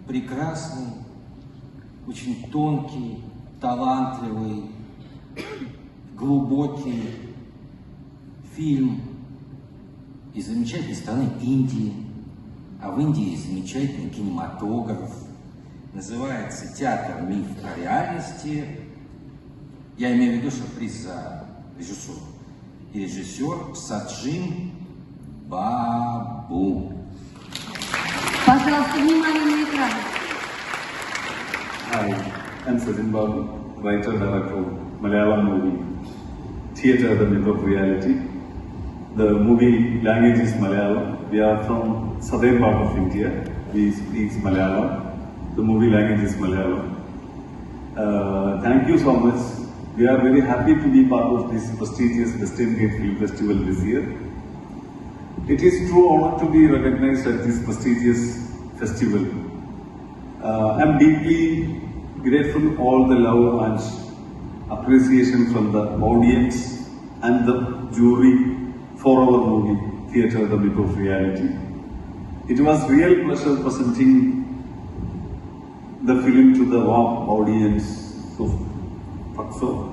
прекрасный, очень тонкий, талантливый, глубокий фильм из замечательной страны Индии. А в Индии есть замечательный кинематограф. Называется «Театр, миф о реальности». Я имею в виду, что приз за режиссуру. И режиссер Саджин Бабу. Пожалуйста, внимание на экран. Hi, I'm Sajin Babu, writer director of Malayalam movie Theatre: The Myth of Reality. The movie language is Malayalam. We are from southern part of India. We speak Malayalam. The movie language is Malayalam. Thank you so much. We are very happy to be part of this prestigious Western Gate Film Festival this year. It is true honor to be recognized at this prestigious festival. I'm deeply grateful all the love and appreciation from the audience and the jury for our movie Theatre: The Myth of Reality. It was real pleasure presenting the film to the warm audience. So,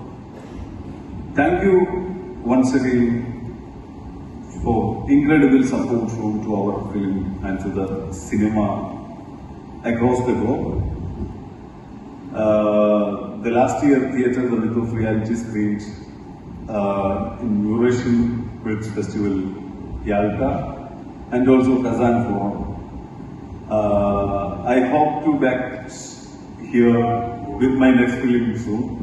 thank you once again for incredible support shown to our film and to the cinema across the globe. The last year, Theatre: The Myth of Reality screened in Eurasian Films Festival, Yalta, and also Kazan Forum. I hope to be back here with my next film soon.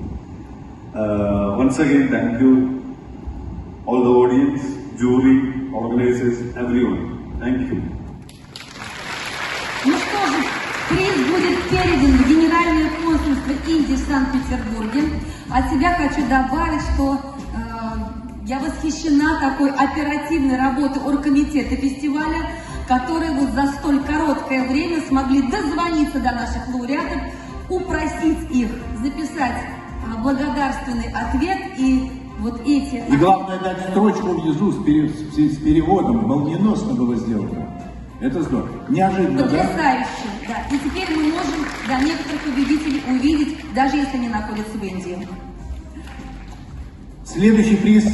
Once again, thank you, all the audience, jury, organizers, everyone. Thank you. Ну что же, приз будет передан в Генеральное консульство Индии в Санкт-Петербурге. От себя хочу добавить, что я восхищена такой оперативной работой оргкомитета фестиваля, которые вот за столь короткое время смогли дозвониться до наших лауреатов, упросить их записать благодарственный ответ, и вот эти... И главное, дать строчку внизу с переводом, молниеносно было сделано. Это здорово. Неожиданно, потрясающе, да? И теперь мы можем, да, некоторых победителей увидеть, даже если они находятся в Индии. Следующий приз